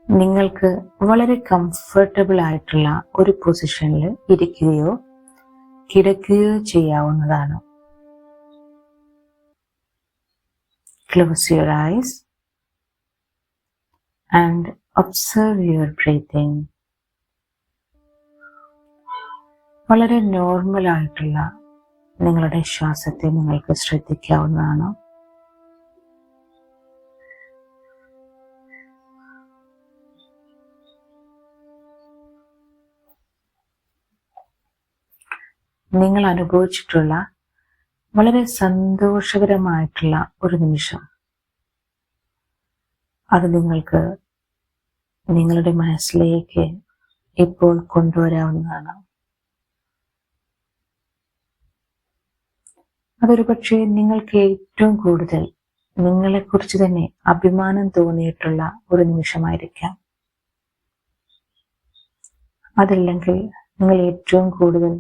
നിങ്ങൾക്ക് വളരെ കംഫർട്ടബിൾ ആയിട്ടുള്ള ഒരു പൊസിഷനിൽ ഇരിക്കുകയോ കിടക്കുകയോ ചെയ്യാവുന്നതാണ്. Close your eyes and observe your breathing. വളരെ നോർമൽ ആയിട്ടുള്ള നിങ്ങളുടെ ശ്വാസത്തെ നിങ്ങൾക്ക് ശ്രദ്ധിക്കാവുന്നതാണ്. നിങ്ങൾ അനുഭവിച്ചിട്ടുള്ള വളരെ സന്തോഷകരമായിട്ടുള്ള ഒരു നിമിഷം, അത് നിങ്ങൾക്ക് നിങ്ങളുടെ മനസ്സിലേക്ക് ഇപ്പോൾ കൊണ്ടുവരാവുന്നതാണ്. അതൊരു പക്ഷേ നിങ്ങൾക്ക് ഏറ്റവും കൂടുതൽ നിങ്ങളെക്കുറിച്ച് തന്നെ അഭിമാനം തോന്നിയിട്ടുള്ള ഒരു നിമിഷമായിരിക്കാം. അതല്ലെങ്കിൽ നിങ്ങൾ ഏറ്റവും കൂടുതൽ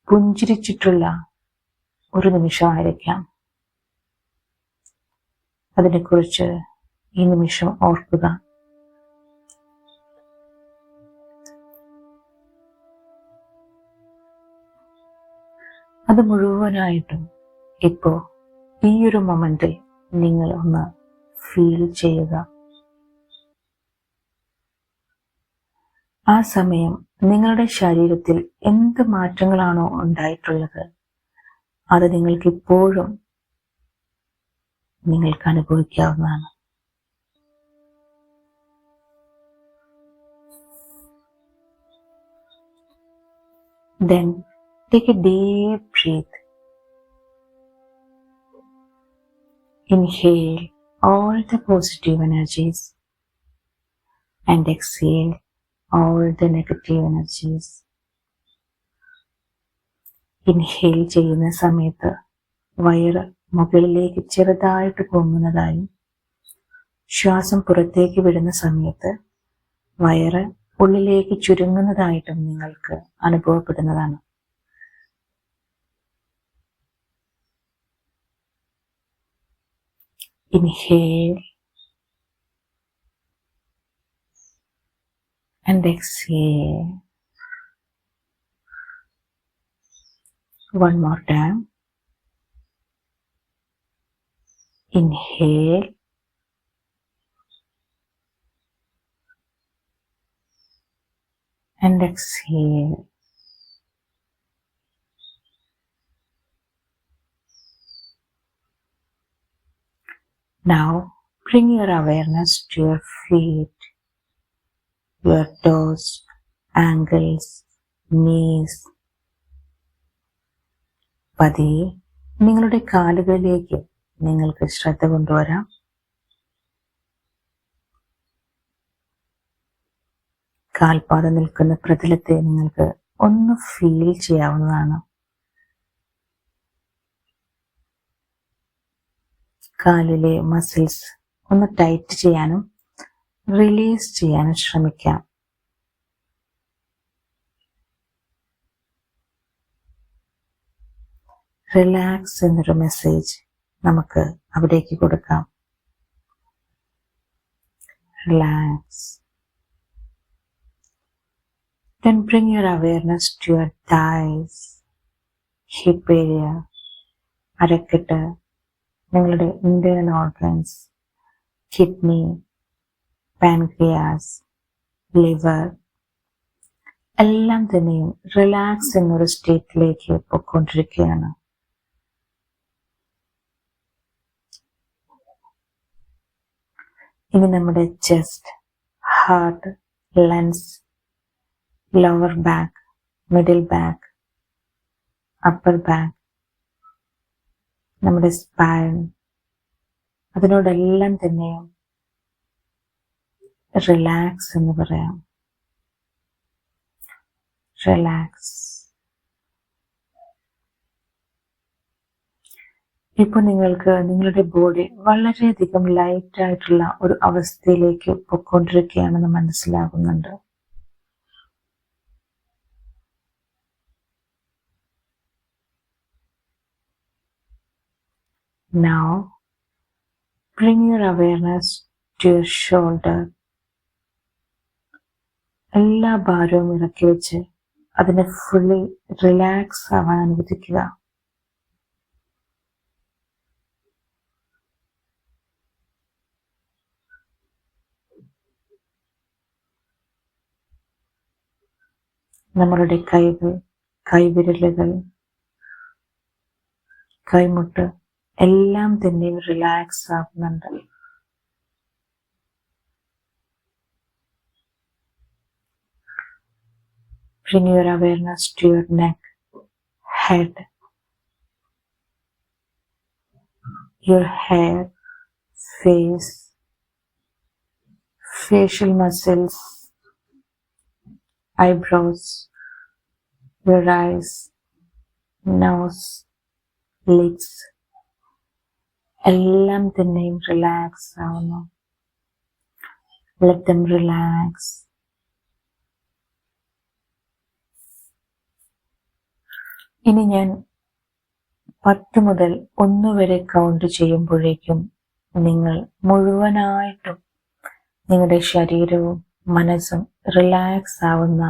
പുഞ്ചിരിച്ചിട്ടുള്ള ഒരു നിമിഷമായിരിക്കാം. അതിനെക്കുറിച്ച് ഈ നിമിഷം ഓർക്കുക. അത് മുഴുവനായിട്ടും ഇപ്പോൾ ഈ ഒരു മൊമെന്റിൽ നിങ്ങൾ ഒന്ന് ഫീൽ ചെയ്യുക. ആ സമയം നിങ്ങളുടെ ശരീരത്തിൽ എന്ത് മാറ്റങ്ങളാണോ ഉണ്ടായിട്ടുള്ളത്, അത് നിങ്ങൾക്ക് ഇപ്പോഴും നിങ്ങൾക്ക് അനുഭവിക്കാവുന്നതാണ്. Then take a deep breath. Inhale all the positive energies and exhale all the negative energies. Inhale ചെയ്യുന്ന സമയത്ത് വയറ് മുകളിലേക്ക് ചെറുതായിട്ട് പൊങ്ങുന്നതായും, ശ്വാസം പുറത്തേക്ക് വിടുന്ന സമയത്ത് വയറ് ഉള്ളിലേക്ക് ചുരുങ്ങുന്നതായിട്ടും നിങ്ങൾക്ക് അനുഭവപ്പെടുന്നതാണ്. Inhale and exhale. One more time. Inhale and exhale. Now bring your awareness to your feet, your toes, ankles, knees. പതിയെ നിങ്ങളുടെ കാലുകളിലേക്ക് നിങ്ങൾക്ക് ശ്രദ്ധ കൊണ്ടുവരാം. കാൽപാദം നിൽക്കുന്ന പ്രതലത്തെ നിങ്ങൾക്ക് ഒന്ന് ഫീൽ ചെയ്യാവുന്നതാണ്. കാലിലെ മസിൽസ് ഒന്ന് ടൈറ്റ് ചെയ്യാനും റിലീസ് ചെയ്യാനും ശ്രമിക്കാം. റിലാക്സ് എന്നൊരു മെസ്സേജ് നമുക്ക് അവിടേക്ക് കൊടുക്കാം. Relax. Then bring your awareness to your thighs, hip area, അരക്കെട്ട്, നിങ്ങളുടെ internal organs, kidney, pancreas, liver, എല്ലാം തന്നെയും റിലാക്സ് എന്നൊരു സ്റ്റേറ്റിലേക്ക് പോയിക്കൊണ്ടിരിക്കുകയാണ്. ഇനി നമ്മുടെ chest, heart, lungs, lower back, middle back, upper back, നമ്മുടെ സ്പൈൻ, അതിനോടെല്ലാം തന്നെയും റിലാക്സ് എന്ന് പറയാം. റിലാക്സ്. ഇപ്പൊ നിങ്ങൾക്ക് നിങ്ങളുടെ ബോഡി വളരെയധികം ലൈറ്റ് ആയിട്ടുള്ള ഒരു അവസ്ഥയിലേക്ക് പൊയ്ക്കൊണ്ടിരിക്കുകയാണെന്ന് മനസ്സിലാകുന്നുണ്ട്. Now, bring your awareness to your shoulder, എല്ലാ ഭാരവും ഇറക്കി വെച്ച് അതിനെ ഫുള്ളി റിലാക്സ് ആവാൻ അനുവദിക്കുക. നമ്മളുടെ കൈകൾ, കൈവിരലുകൾ, കൈമുട്ട് എല്ലാം തന്നെ റിലാക്സ് ആകുന്നുണ്ട്. Bring your awareness to your neck, head, your hair, face, facial muscles, eyebrows, your eyes, nose, lips എല്ലാം തന്നെയും റിലാക്സ് ആവുന്നു. Let them relax. ഇനി ഞാൻ 10 മുതൽ 1 വരെ കൗണ്ട് ചെയ്യുമ്പോഴേക്കും നിങ്ങൾ മുഴുവനായിട്ടും നിങ്ങളുടെ ശരീരവും മനസ്സും റിലാക്സ് ആവുന്ന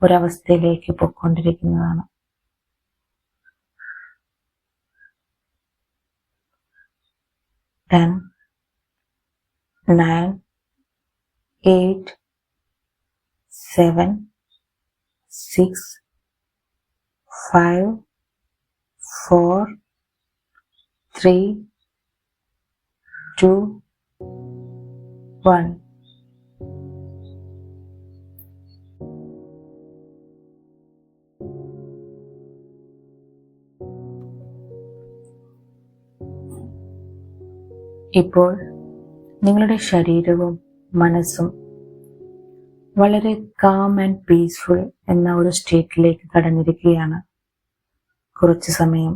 ഒരവസ്ഥയിലേക്ക് പൊയ്ക്കൊണ്ടിരിക്കുന്നതാണ്. 10, 9, 8, 7, 6, 5, 4, 3, 2, 1. ഇപ്പോൾ നിങ്ങളുടെ ശരീരവും മനസ്സും വളരെ കാം ആൻഡ് പീസ്ഫുൾ എന്ന ഒരു സ്റ്റേറ്റിലേക്ക് കടന്നിരിക്കുകയാണ്. കുറച്ചു സമയം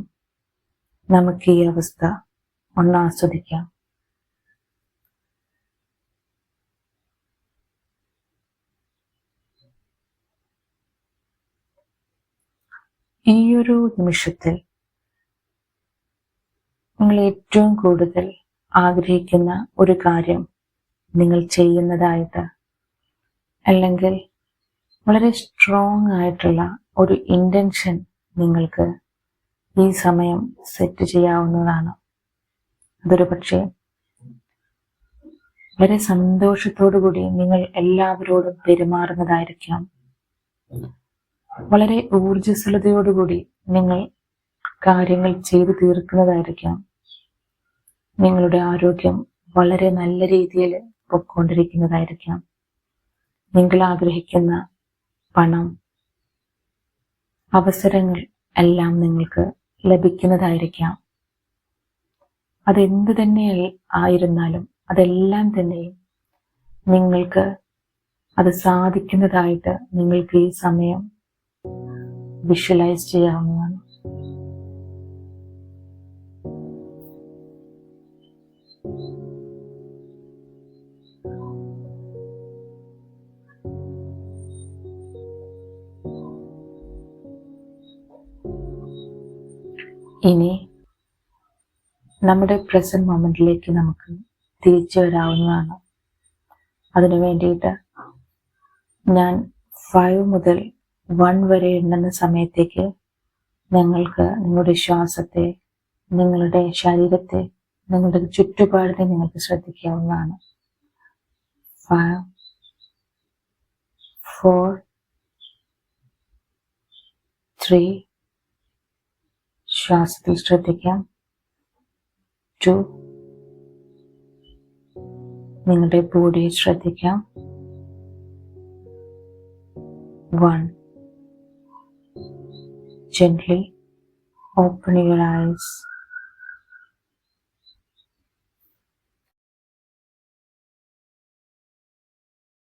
നമുക്ക് ഈ അവസ്ഥ ഒന്ന് ആസ്വദിക്കാം. ഈയൊരു നിമിഷത്തിൽ നിങ്ങൾ ഏറ്റവും കൂടുതൽ ആഗ്രഹിക്കുന്ന ഒരു കാര്യം നിങ്ങൾ ചെയ്യുന്നതായിട്ട്, അല്ലെങ്കിൽ വളരെ സ്ട്രോങ് ആയിട്ടുള്ള ഒരു ഇൻറ്റൻഷൻ നിങ്ങൾക്ക് ഈ സമയം സെറ്റ് ചെയ്യാവുന്നതാണ്. അതൊരു പക്ഷേ വളരെ സന്തോഷത്തോടു കൂടി നിങ്ങൾ എല്ലാവരോടും പെരുമാറുന്നതായിരിക്കാം. വളരെ ഊർജ്ജസ്വലതയോടുകൂടി നിങ്ങൾ കാര്യങ്ങൾ ചെയ്തു തീർക്കുന്നതായിരിക്കാം. നിങ്ങളുടെ ആരോഗ്യം വളരെ നല്ല രീതിയിൽ പൊയ്ക്കൊണ്ടിരിക്കുന്നതായിരിക്കാം. നിങ്ങൾ ആഗ്രഹിക്കുന്ന പണം, അവസരങ്ങൾ എല്ലാം നിങ്ങൾക്ക് ലഭിക്കുന്നതായിരിക്കാം. അതെന്ത് തന്നെ ആയിരുന്നാലും അതെല്ലാം തന്നെയും നിങ്ങൾക്ക് അത് സാധിക്കുന്നതായിട്ട് നിങ്ങൾക്ക് ഈ സമയം വിഷ്വലൈസ് ചെയ്യാവുന്നതാണ്. ഇനി നമ്മുടെ പ്രസന്റ് മൊമെന്റിലേക്ക് നമുക്ക് തിരിച്ചു വരാവുന്നതാണ്. അതിനു വേണ്ടിയിട്ട് ഞാൻ 5 മുതൽ 1 വരെ എണ്ണുന്ന സമയത്തേക്ക് നിങ്ങൾക്ക് നിങ്ങളുടെ ശ്വാസത്തെ, നിങ്ങളുടെ ശരീരത്തെ, നിങ്ങളുടെ ചുറ്റുപാടിനെ നിങ്ങൾക്ക് ശ്രദ്ധിക്കാവുന്നതാണ്. 5, 4, 3, ശ്വാസത്തിൽ ശ്രദ്ധിക്കാം. 2, നിങ്ങളുടെ ബോഡിയെ ശ്രദ്ധിക്കാം. 1, gently open your eyes.